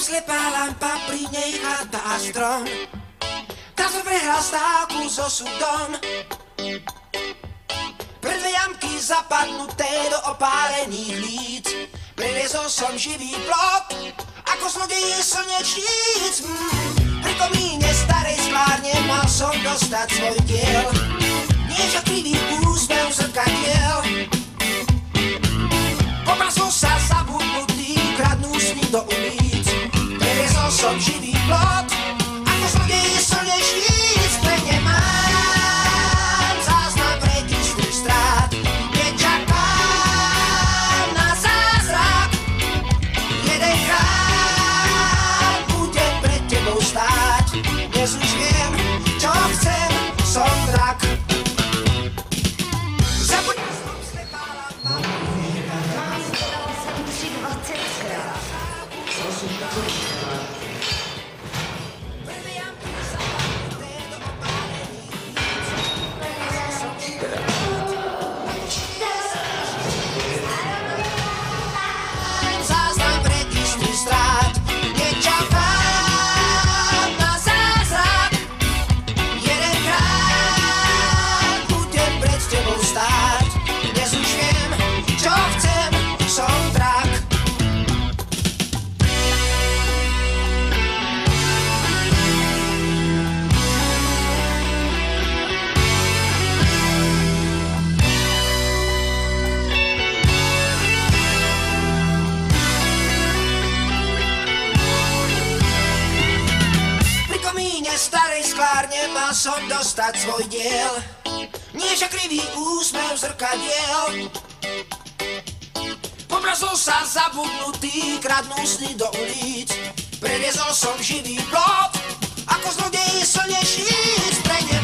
slepá lampa, pri nej chata a strom. Tam som prehral stávku so súdom. Pre dve jamky zapadnuté do opálených líc. Preliezol som živý plot, ako zlodej slnečníc. Pri komíne starej sklárne mal som dostať svoj diel. Niečo krivý úsmev zrkadiel. Pobral som sa zabudnutý, kradnú sny do ulic. Preliezol som živý plot, ako zlodej slnečníc. Pre mne mám záznam prekyslých strát. Nečakám na zázrak. Jedenkrát budem pred tebou stáť. Dnes už viem, čo chcem, som drak. Zabudnul som slepá lampa. Záznam prekyslých strát. Nečakám na zázrak. Jedenkrát budem pred tebou stáť. Dnes už viem, čo chcem, som drak. Pri komíne starej sklárne mal som dostať svoj diel. Nieža krivý úsmev zrkadiel. Pobrazol sa zabudnutý, kradnú sny do ulic. Preliezol som živý plot, ako zlodej slnečníc. Pre ne